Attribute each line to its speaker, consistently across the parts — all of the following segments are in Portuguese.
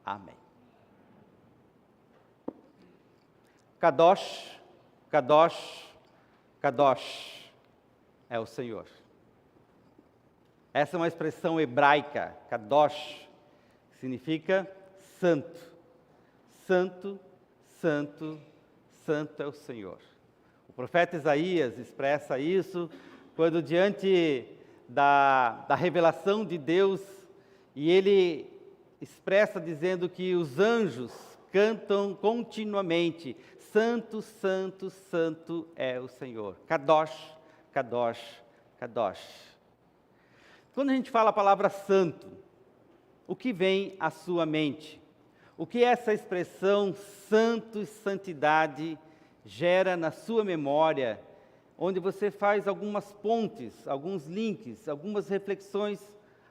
Speaker 1: Amém. Kadosh, Kadosh, Kadosh é o Senhor. Essa é uma expressão hebraica, Kadosh, que significa santo. Santo, santo, santo é o Senhor. O profeta Isaías expressa isso quando diante da revelação de Deus, e ele expressa dizendo que os anjos cantam continuamente, santo, santo, santo é o Senhor. Kadosh, Kadosh, Kadosh. Quando a gente fala a palavra santo, o que vem à sua mente? O que essa expressão santo e santidade gera na sua memória, onde você faz algumas pontes, alguns links, algumas reflexões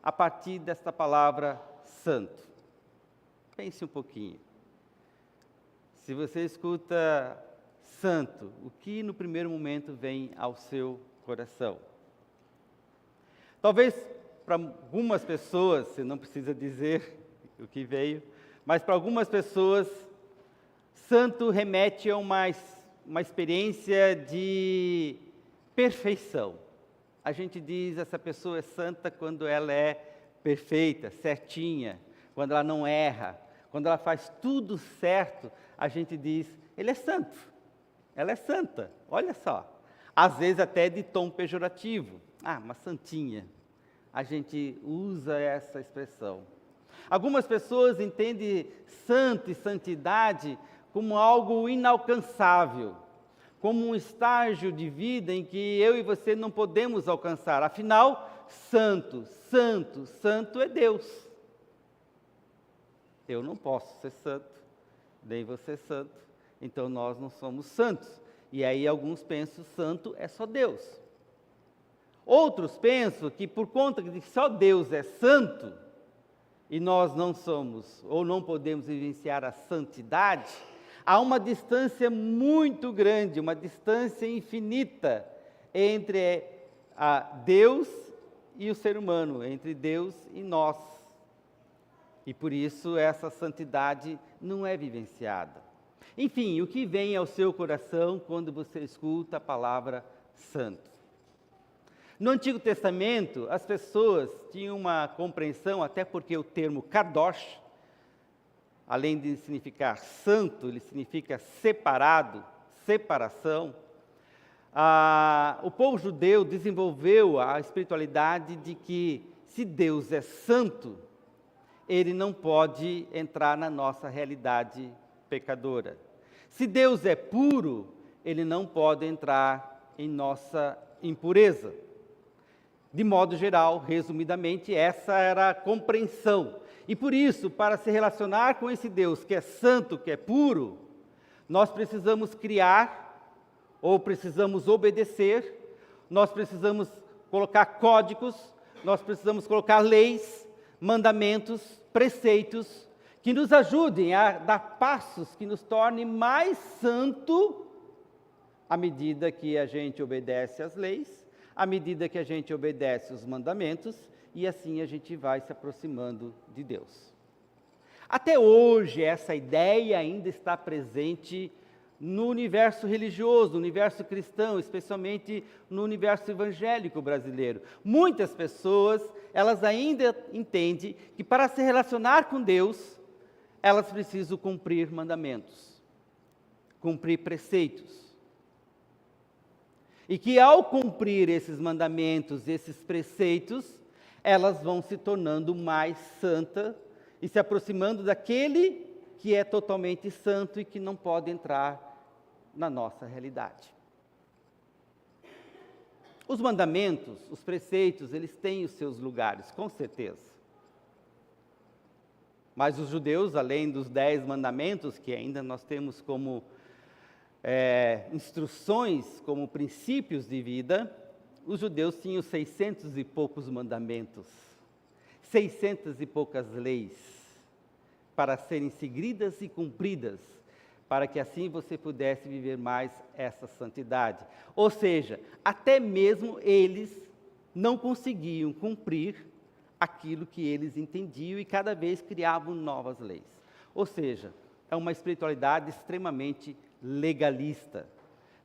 Speaker 1: a partir desta palavra santo? Pense um pouquinho. Se você escuta santo, o que no primeiro momento vem ao seu coração? Talvez para algumas pessoas, você não precisa dizer o que veio, mas para algumas pessoas, santo remete a uma experiência de perfeição. A gente diz essa pessoa é santa quando ela é perfeita, certinha, quando ela não erra, quando ela faz tudo certo, a gente diz, ele é santo, ela é santa, olha só. Às vezes até de tom pejorativo, uma santinha. A gente usa essa expressão. Algumas pessoas entendem santo e santidade como algo inalcançável, como um estágio de vida em que eu e você não podemos alcançar. Afinal, santo, santo, santo é Deus. Eu não posso ser santo, nem você santo, então nós não somos santos. E aí alguns pensam, santo é só Deus. Outros pensam que por conta de que só Deus é santo, e nós não somos, ou não podemos vivenciar a santidade, há uma distância muito grande, uma distância infinita entre Deus e o ser humano, entre Deus e nós. E por isso essa santidade não é vivenciada. Enfim, o que vem ao seu coração quando você escuta a palavra santo? No Antigo Testamento, as pessoas tinham uma compreensão, até porque o termo kadosh, além de significar santo, ele significa separado, separação. O povo judeu desenvolveu a espiritualidade de que, se Deus é santo, ele não pode entrar na nossa realidade pecadora. Se Deus é puro, ele não pode entrar em nossa impureza. De modo geral, resumidamente, essa era a compreensão. E por isso, para se relacionar com esse Deus que é santo, que é puro, nós precisamos criar, ou precisamos obedecer, nós precisamos colocar códigos, nós precisamos colocar leis, mandamentos, preceitos, que nos ajudem a dar passos que nos tornem mais santo à medida que a gente obedece às leis, à medida que a gente obedece os mandamentos, e assim a gente vai se aproximando de Deus. Até hoje, essa ideia ainda está presente no universo religioso, no universo cristão, especialmente no universo evangélico brasileiro. Muitas pessoas, elas ainda entendem que para se relacionar com Deus, elas precisam cumprir mandamentos, cumprir preceitos. E que ao cumprir esses mandamentos, esses preceitos, elas vão se tornando mais santas e se aproximando daquele que é totalmente santo e que não pode entrar na nossa realidade. Os mandamentos, os preceitos, eles têm os seus lugares, com certeza. Mas os judeus, além dos 10 mandamentos, que ainda nós temos como instruções, como princípios de vida, os judeus tinham 600 e poucos mandamentos, 600 e poucas leis, para serem seguidas e cumpridas, para que assim você pudesse viver mais essa santidade. Ou seja, até mesmo eles não conseguiam cumprir aquilo que eles entendiam e cada vez criavam novas leis. Ou seja, é uma espiritualidade extremamente legalista.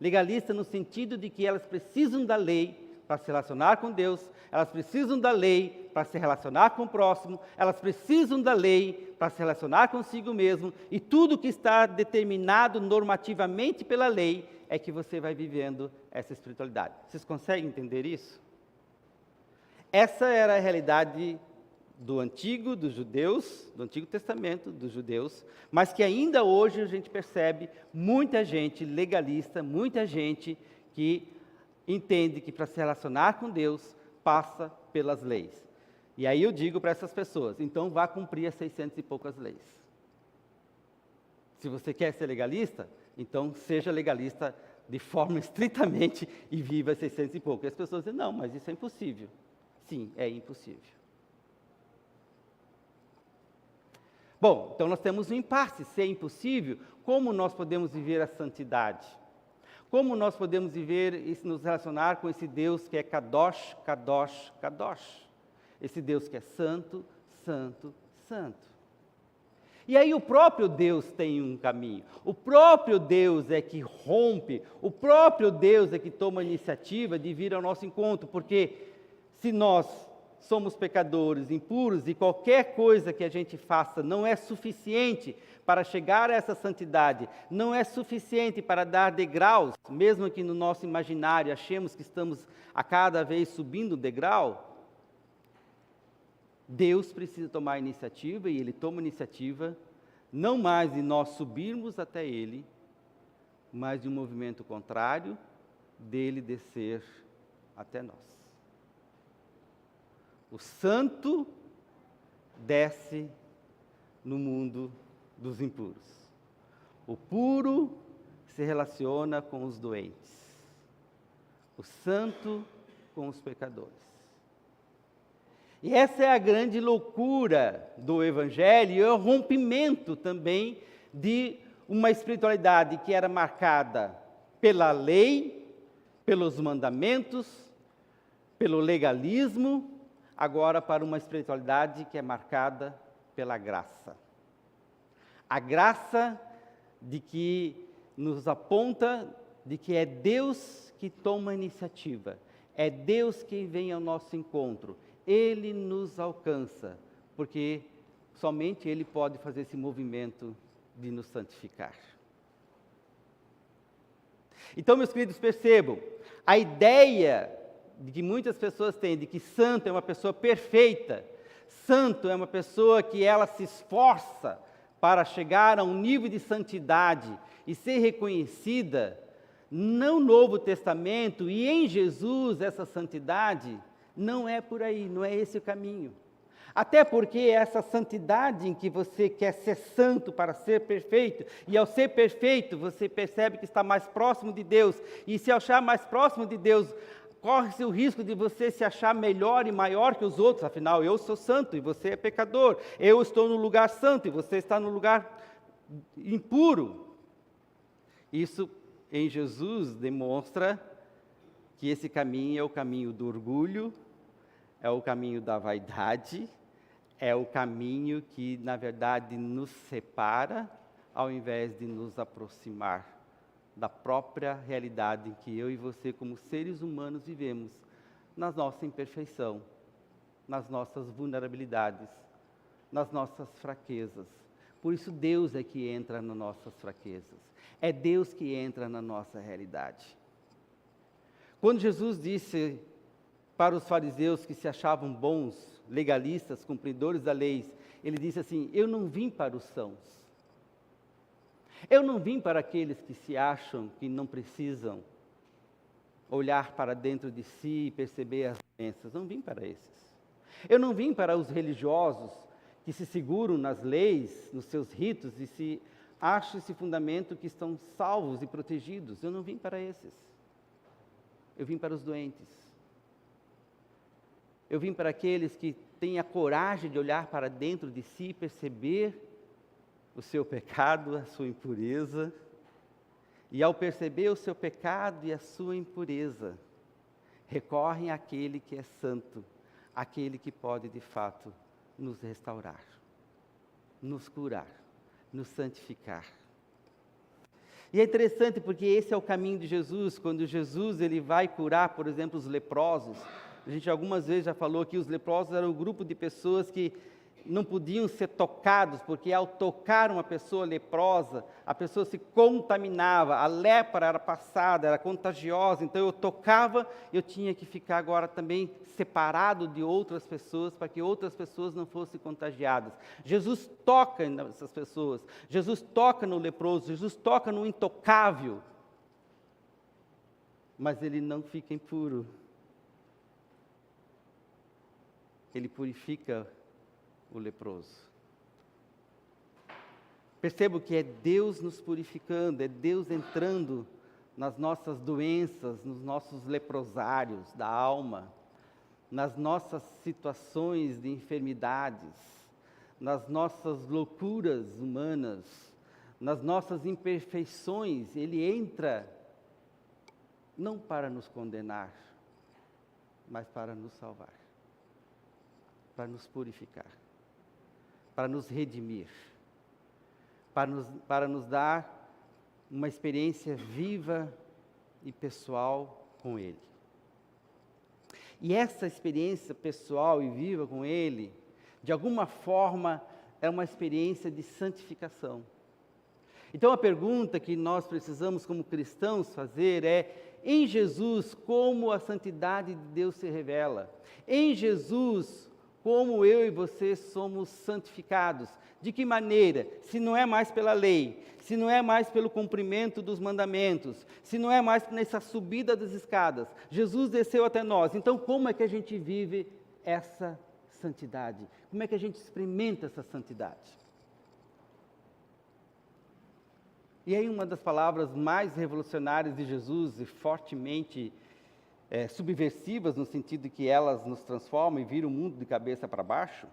Speaker 1: Legalista no sentido de que elas precisam da lei para se relacionar com Deus, elas precisam da lei para se relacionar com o próximo, elas precisam da lei para se relacionar consigo mesmo, e tudo que está determinado normativamente pela lei é que você vai vivendo essa espiritualidade. Vocês conseguem entender isso? Essa era a realidade dos judeus, do Antigo Testamento, dos judeus, mas que ainda hoje a gente percebe muita gente legalista, muita gente que entende que para se relacionar com Deus, passa pelas leis. E aí eu digo para essas pessoas, então vá cumprir as 600 e poucas leis. Se você quer ser legalista, então seja legalista de forma estritamente e viva as 600 e poucas. E as pessoas dizem, não, mas isso é impossível. Sim, é impossível. Bom, então nós temos um impasse. Se é impossível, como nós podemos viver a santidade? Como nós podemos viver e nos relacionar com esse Deus que é Kadosh, Kadosh, Kadosh? Esse Deus que é santo, santo, santo. E aí o próprio Deus tem um caminho. O próprio Deus é que rompe, o próprio Deus é que toma a iniciativa de vir ao nosso encontro, porque se nós somos pecadores, impuros, e qualquer coisa que a gente faça não é suficiente para chegar a essa santidade, não é suficiente para dar degraus, mesmo que no nosso imaginário achemos que estamos a cada vez subindo um degrau, Deus precisa tomar a iniciativa, e Ele toma a iniciativa, não mais de nós subirmos até Ele, mas de um movimento contrário, dele descer até nós. O santo desce no mundo dos impuros. O puro se relaciona com os doentes. O santo com os pecadores. E essa é a grande loucura do Evangelho, e é o rompimento também de uma espiritualidade que era marcada pela lei, pelos mandamentos, pelo legalismo, agora para uma espiritualidade que é marcada pela graça. A graça de que nos aponta de que é Deus que toma a iniciativa, é Deus quem vem ao nosso encontro, Ele nos alcança, porque somente Ele pode fazer esse movimento de nos santificar. Então, meus queridos, percebam, a ideia de que muitas pessoas têm, de que santo é uma pessoa perfeita, santo é uma pessoa que ela se esforça para chegar a um nível de santidade e ser reconhecida, no Novo Testamento e em Jesus, essa santidade não é por aí, não é esse o caminho. Até porque essa santidade em que você quer ser santo para ser perfeito, e ao ser perfeito você percebe que está mais próximo de Deus, e se achar mais próximo de Deus, corre-se o risco de você se achar melhor e maior que os outros, afinal eu sou santo e você é pecador, eu estou no lugar santo e você está no lugar impuro. Isso em Jesus demonstra que esse caminho é o caminho do orgulho, é o caminho da vaidade, é o caminho que, na verdade, nos separa, ao invés de nos aproximar da própria realidade em que eu e você, como seres humanos, vivemos, na nossa imperfeição, nas nossas vulnerabilidades, nas nossas fraquezas. Por isso, Deus é que entra nas nossas fraquezas. É Deus que entra na nossa realidade. Quando Jesus disse para os fariseus que se achavam bons, legalistas, cumpridores da lei, Ele disse assim, eu não vim para os sãos. Eu não vim para aqueles que se acham que não precisam olhar para dentro de si e perceber as doenças. Não vim para esses. Eu não vim para os religiosos que se seguram nas leis, nos seus ritos e se acham esse fundamento que estão salvos e protegidos. Eu não vim para esses. Eu vim para os doentes. Eu vim para aqueles que têm a coragem de olhar para dentro de si e perceber o seu pecado, a sua impureza. E ao perceber o seu pecado e a sua impureza, recorrem àquele que é santo, aquele que pode de fato nos restaurar, nos curar, nos santificar. E é interessante porque esse é o caminho de Jesus. Quando Jesus ele vai curar, por exemplo, os leprosos, a gente algumas vezes já falou que os leprosos eram um grupo de pessoas que não podiam ser tocados, porque ao tocar uma pessoa leprosa, a pessoa se contaminava, a lepra era passada, era contagiosa, então eu tocava, eu tinha que ficar agora também separado de outras pessoas, para que outras pessoas não fossem contagiadas. Jesus toca nessas pessoas, Jesus toca no leproso, Jesus toca no intocável, mas ele não fica impuro. Ele purifica o leproso. Percebo que é Deus nos purificando, é Deus entrando nas nossas doenças, nos nossos leprosários da alma, nas nossas situações de enfermidades, nas nossas loucuras humanas, nas nossas imperfeições. Ele entra não para nos condenar, mas para nos salvar, para nos purificar, para nos redimir, para nos dar uma experiência viva e pessoal com Ele. E essa experiência pessoal e viva com Ele, de alguma forma, é uma experiência de santificação. Então a pergunta que nós precisamos como cristãos fazer é: em Jesus, como a santidade de Deus se revela? Em Jesus, como eu e você somos santificados? De que maneira? Se não é mais pela lei, se não é mais pelo cumprimento dos mandamentos, se não é mais nessa subida das escadas, Jesus desceu até nós. Então, como é que a gente vive essa santidade? Como é que a gente experimenta essa santidade? E aí uma das palavras mais revolucionárias de Jesus e fortemente subversivas, no sentido de que elas nos transformam e viram o mundo de cabeça para baixo,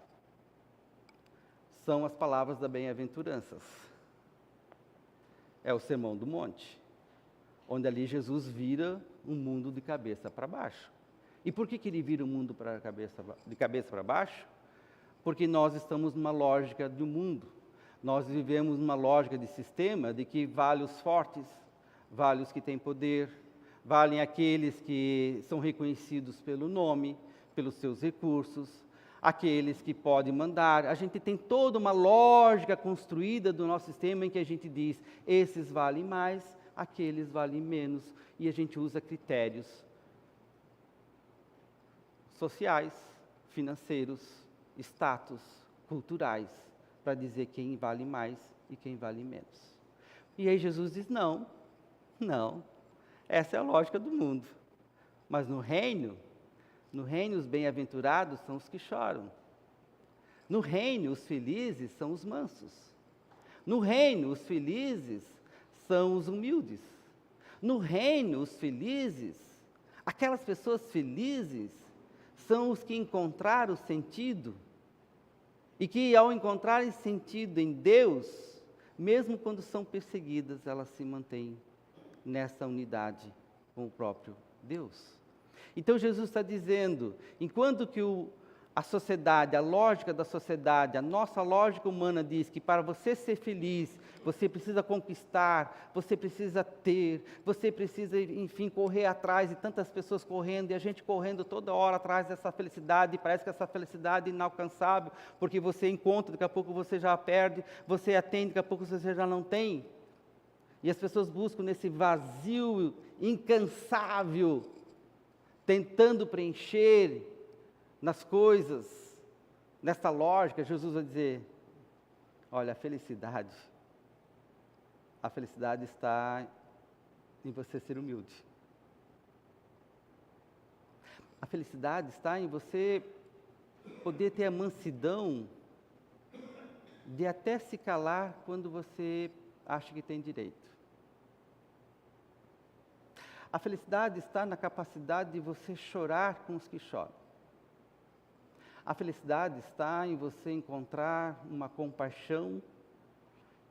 Speaker 1: são as palavras da bem-aventuranças. É o Sermão do Monte, onde ali Jesus vira o mundo de cabeça para baixo. E por que ele vira o mundo de cabeça para baixo? Porque nós estamos numa lógica do mundo. Nós vivemos numa lógica de sistema de que vale os fortes, vale os que têm poder, valem aqueles que são reconhecidos pelo nome, pelos seus recursos, aqueles que podem mandar. A gente tem toda uma lógica construída do nosso sistema em que a gente diz: esses valem mais, aqueles valem menos, e a gente usa critérios sociais, financeiros, status, culturais, para dizer quem vale mais e quem vale menos. E aí Jesus diz: não, essa é a lógica do mundo. Mas no reino os bem-aventurados são os que choram. No reino, os felizes são os mansos. No reino, os felizes são os humildes. No reino, os felizes, aquelas pessoas felizes, são os que encontraram sentido. E que, ao encontrarem sentido em Deus, mesmo quando são perseguidas, elas se mantêm nessa unidade com o próprio Deus. Então Jesus está dizendo, enquanto que a sociedade, a lógica da sociedade, a nossa lógica humana diz que para você ser feliz, você precisa conquistar, você precisa ter, você precisa, enfim, correr atrás, e tantas pessoas correndo, e a gente correndo toda hora atrás dessa felicidade, e parece que essa felicidade é inalcançável, porque você encontra, daqui a pouco você já perde, você atende, daqui a pouco você já não tem. E as pessoas buscam nesse vazio incansável, tentando preencher nas coisas, nessa lógica. Jesus vai dizer: olha, a felicidade está em você ser humilde. A felicidade está em você poder ter a mansidão de até se calar quando você acha que tem direito. A felicidade está na capacidade de você chorar com os que choram. A felicidade está em você encontrar uma compaixão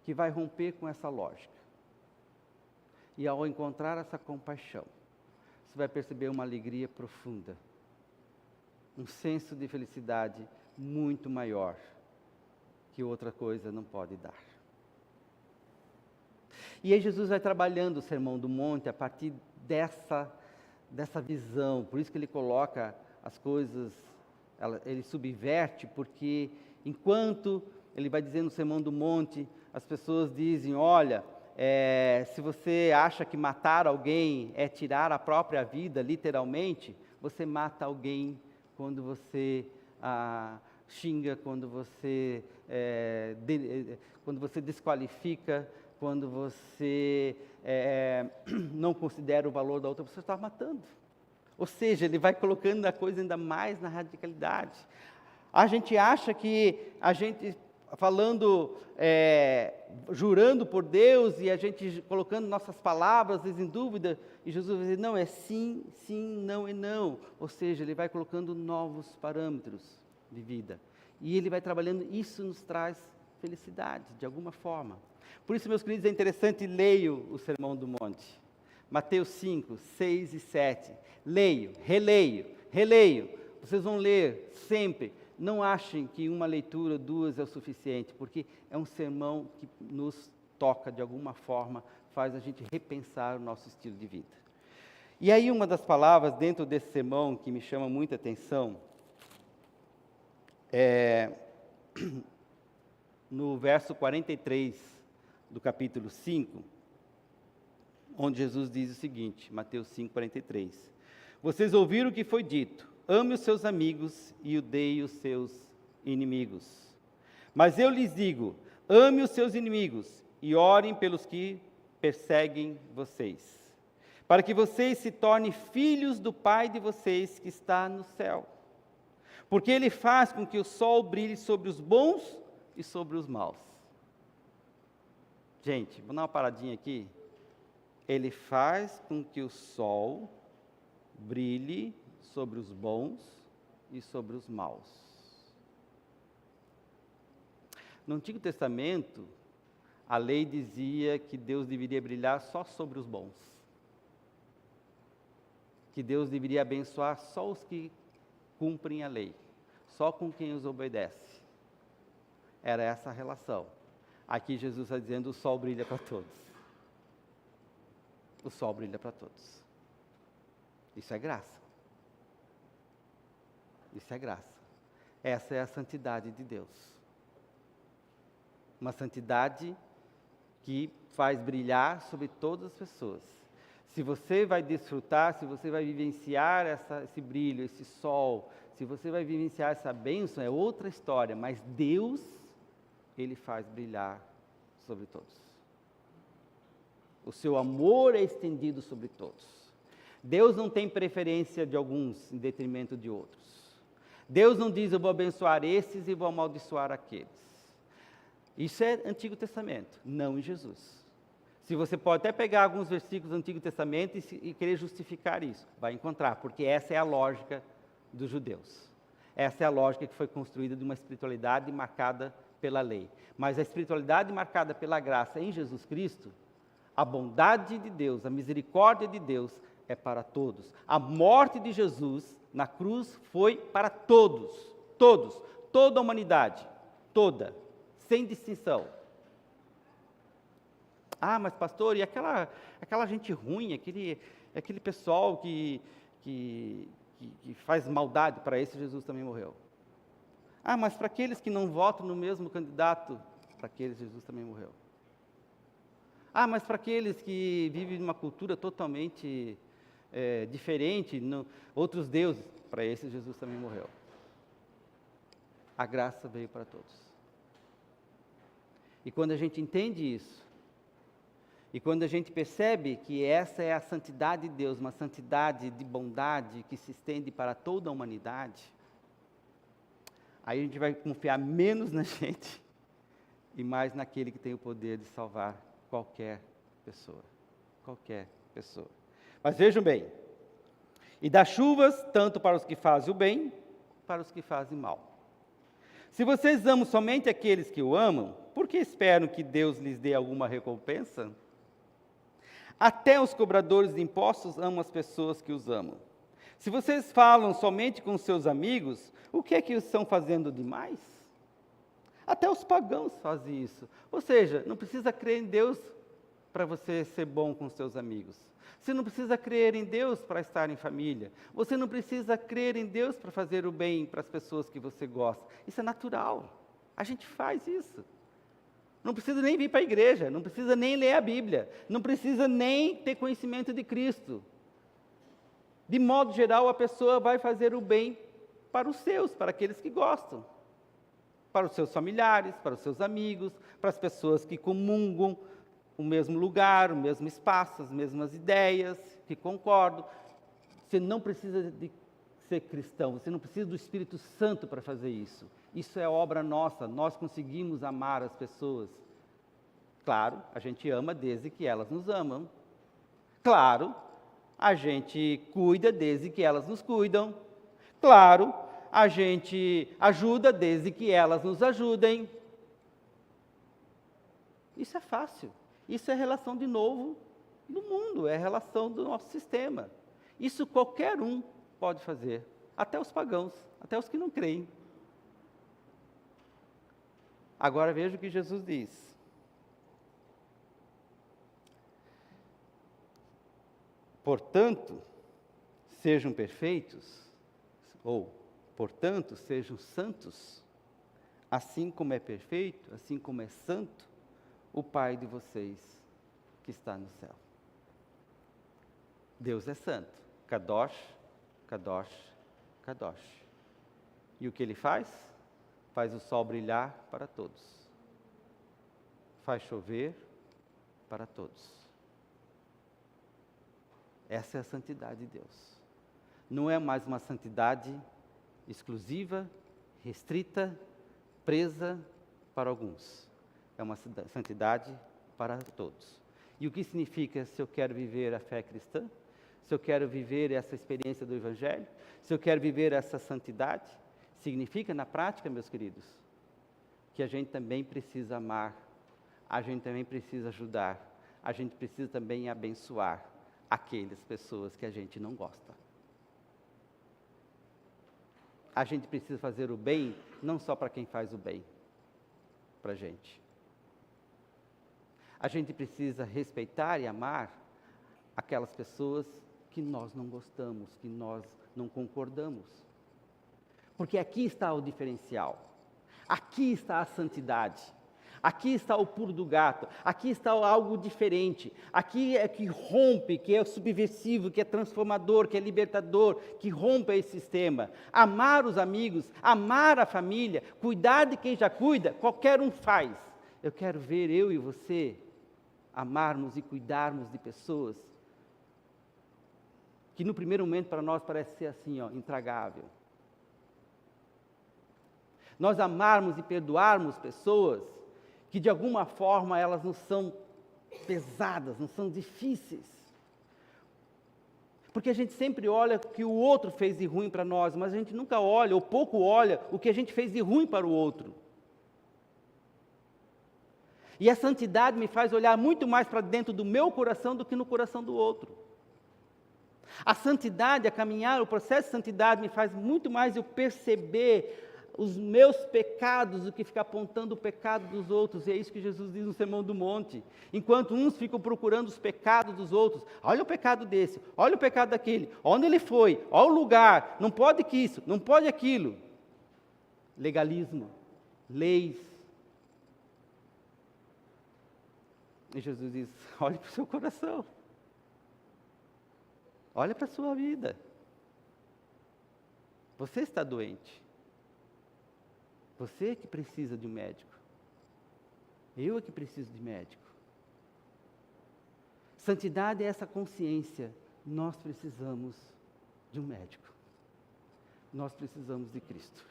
Speaker 1: que vai romper com essa lógica. E ao encontrar essa compaixão, você vai perceber uma alegria profunda. um senso de felicidade muito maior que outra coisa não pode dar. E aí Jesus vai trabalhando o Sermão do Monte a partir dessa visão, por isso que ele coloca as coisas, ele subverte, porque enquanto ele vai dizendo no Sermão do Monte, as pessoas dizem, olha, se você acha que matar alguém é tirar a própria vida, literalmente, você mata alguém quando você xinga, quando você desqualifica, quando você não considera o valor da outra pessoa, você está matando. Ou seja, ele vai colocando a coisa ainda mais na radicalidade. A gente acha que a gente falando, jurando por Deus e a gente colocando nossas palavras, às vezes em dúvida, e Jesus vai dizer, não, é sim, sim, não e não. Ou seja, ele vai colocando novos parâmetros de vida. E ele vai trabalhando, isso nos traz felicidade, de alguma forma. Por isso, meus queridos, é interessante, leio o Sermão do Monte. Mateus 5, 6 e 7. Leio, releio. Vocês vão ler sempre. Não achem que uma leitura, duas é o suficiente, porque é um sermão que nos toca de alguma forma, faz a gente repensar o nosso estilo de vida. E aí uma das palavras dentro desse sermão que me chama muita atenção, no verso 43 do capítulo 5, onde Jesus diz o seguinte, Mateus 5, 43. Vocês ouviram o que foi dito, ame os seus amigos e odeie os seus inimigos. Mas eu lhes digo, ame os seus inimigos e orem pelos que perseguem vocês, para que vocês se tornem filhos do Pai de vocês que está no céu. Porque Ele faz com que o sol brilhe sobre os bons e sobre os maus. Gente, vou dar uma paradinha aqui. Ele faz com que o sol brilhe sobre os bons e sobre os maus. No Antigo Testamento, a lei dizia que Deus deveria brilhar só sobre os bons. Que Deus deveria abençoar só os que cumprem a lei, só com quem os obedece. Era essa a relação. Aqui Jesus está dizendo, o sol brilha para todos. O sol brilha para todos. Isso é graça. Isso é graça. Essa é a santidade de Deus. Uma santidade que faz brilhar sobre todas as pessoas. Se você vai desfrutar, se você vai vivenciar esse brilho, esse sol, se você vai vivenciar essa bênção, é outra história, mas Deus, Ele faz brilhar sobre todos. O seu amor é estendido sobre todos. Deus não tem preferência de alguns em detrimento de outros. Deus não diz, eu vou abençoar esses e vou amaldiçoar aqueles. Isso é Antigo Testamento, não em Jesus. Se você pode até pegar alguns versículos do Antigo Testamento e querer justificar isso, vai encontrar, porque essa é a lógica dos judeus. Essa é a lógica que foi construída de uma espiritualidade marcada pela lei. Mas a espiritualidade marcada pela graça em Jesus Cristo, a bondade de Deus, a misericórdia de Deus é para todos. A morte de Jesus na cruz foi para todos, toda a humanidade, toda, sem distinção. Ah, mas pastor, e aquela gente ruim, aquele pessoal que faz maldade, para esse Jesus também morreu. Ah, mas para aqueles que não votam no mesmo candidato, para aqueles Jesus também morreu. Ah, mas para aqueles que vivem numa cultura totalmente diferente, outros deuses, para esses Jesus também morreu. A graça veio para todos. E quando a gente entende isso, e quando a gente percebe que essa é a santidade de Deus, uma santidade de bondade que se estende para toda a humanidade, aí a gente vai confiar menos na gente e mais naquele que tem o poder de salvar qualquer pessoa. Qualquer pessoa. Mas vejam bem, e dá chuvas tanto para os que fazem o bem, para os que fazem mal. Se vocês amam somente aqueles que o amam, por que esperam que Deus lhes dê alguma recompensa? Até os cobradores de impostos amam as pessoas que os amam. Se vocês falam somente com seus amigos, o que é que estão fazendo demais? Até os pagãos fazem isso. Ou seja, não precisa crer em Deus para você ser bom com seus amigos. Você não precisa crer em Deus para estar em família. Você não precisa crer em Deus para fazer o bem para as pessoas que você gosta. Isso é natural. A gente faz isso. Não precisa nem vir para a igreja, não precisa nem ler a Bíblia, não precisa nem ter conhecimento de Cristo. De modo geral, a pessoa vai fazer o bem para os seus, para aqueles que gostam. Para os seus familiares, para os seus amigos, para as pessoas que comungam o mesmo lugar, o mesmo espaço, as mesmas ideias, que concordam. Você não precisa de ser cristão, você não precisa do Espírito Santo para fazer isso. Isso é obra nossa, nós conseguimos amar as pessoas. Claro, a gente ama desde que elas nos amam. Claro, a gente cuida desde que elas nos cuidam. Claro, a gente ajuda desde que elas nos ajudem. Isso é fácil. Isso é relação de novo do mundo, é relação do nosso sistema. Isso qualquer um pode fazer, até os pagãos, até os que não creem. Agora veja o que Jesus diz. Portanto, sejam perfeitos, ou, portanto, sejam santos, assim como é perfeito, assim como é santo, o Pai de vocês que está no céu. Deus é santo. Kadosh, Kadosh, Kadosh. E o que Ele faz? Faz o sol brilhar para todos. Faz chover para todos. Essa é a santidade de Deus. Não é mais uma santidade exclusiva, restrita, presa para alguns. É uma santidade para todos. E o que significa se eu quero viver a fé cristã? Se eu quero viver essa experiência do Evangelho? Se eu quero viver essa santidade? Significa, na prática, meus queridos, que a gente também precisa amar, a gente também precisa ajudar, a gente precisa também abençoar aquelas pessoas que a gente não gosta. A gente precisa fazer o bem, não só para quem faz o bem, para a gente. A gente precisa respeitar e amar aquelas pessoas que nós não gostamos, que nós não concordamos. Porque aqui está o diferencial, aqui está a santidade, aqui está o pulo do gato, aqui está algo diferente, aqui é que rompe, que é subversivo, que é transformador, que é libertador, que rompe esse sistema. Amar os amigos, amar a família, cuidar de quem já cuida, qualquer um faz. Eu quero ver eu e você amarmos e cuidarmos de pessoas que no primeiro momento para nós parece ser assim, intragável. Nós amarmos e perdoarmos pessoas que de alguma forma elas não são pesadas, não são difíceis. Porque a gente sempre olha o que o outro fez de ruim para nós, mas a gente nunca olha, ou pouco olha, o que a gente fez de ruim para o outro. E a santidade me faz olhar muito mais para dentro do meu coração do que no coração do outro. A santidade, a caminhar, o processo de santidade me faz muito mais eu perceber os meus pecados do que ficar apontando o pecado dos outros. E é isso que Jesus diz no Sermão do Monte. Enquanto uns ficam procurando os pecados dos outros, olha o pecado desse, olha o pecado daquele, onde ele foi, olha o lugar, não pode que isso, não pode aquilo. Legalismo, leis. E Jesus diz, olhe para o seu coração. Olha para a sua vida. Você está doente. Você é que precisa de um médico. Eu é que preciso de médico. Santidade é essa consciência. Nós precisamos de um médico. Nós precisamos de Cristo.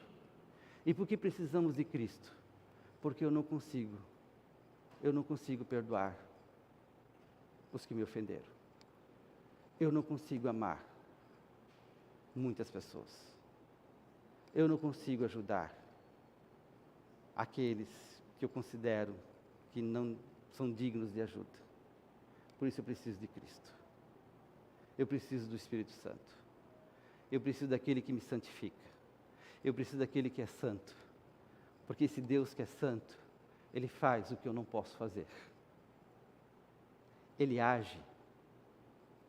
Speaker 1: E por que precisamos de Cristo? Porque eu não consigo perdoar os que me ofenderam. Eu não consigo amar muitas pessoas. Eu não consigo ajudar aqueles que eu considero que não são dignos de ajuda. Por isso eu preciso de Cristo. Eu preciso do Espírito Santo. Eu preciso daquele que me santifica. Eu preciso daquele que é santo. Porque esse Deus que é santo, Ele faz o que eu não posso fazer. Ele age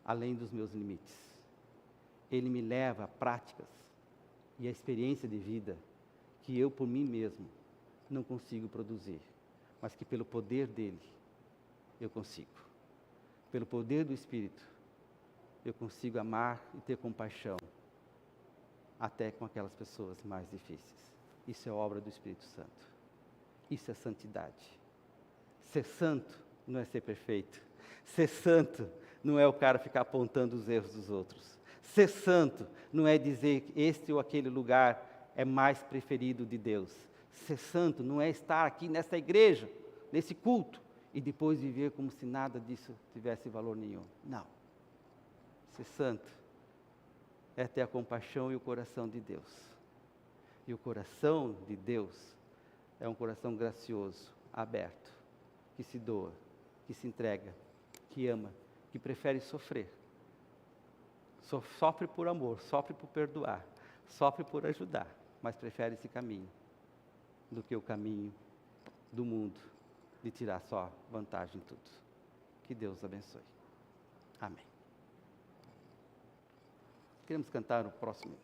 Speaker 1: além dos meus limites. Ele me leva a práticas e a experiência de vida que eu, por mim mesmo, não consigo produzir, mas que pelo poder dele, eu consigo. Pelo poder do Espírito, eu consigo amar e ter compaixão, até com aquelas pessoas mais difíceis. Isso é obra do Espírito Santo. Isso é santidade. Ser santo não é ser perfeito. Ser santo não é o cara ficar apontando os erros dos outros. Ser santo não é dizer que este ou aquele lugar é mais preferido de Deus. Ser santo não é estar aqui nessa igreja, nesse culto, e depois viver como se nada disso tivesse valor nenhum. Não. Ser santo é ter a compaixão e o coração de Deus. E o coração de Deus é um coração gracioso, aberto, que se doa, que se entrega, que ama, que prefere sofrer. Sofre por amor, sofre por perdoar, sofre por ajudar, mas prefere esse caminho do que o caminho do mundo, de tirar só vantagem em tudo. Que Deus abençoe. Amém. Queremos cantar o próximo.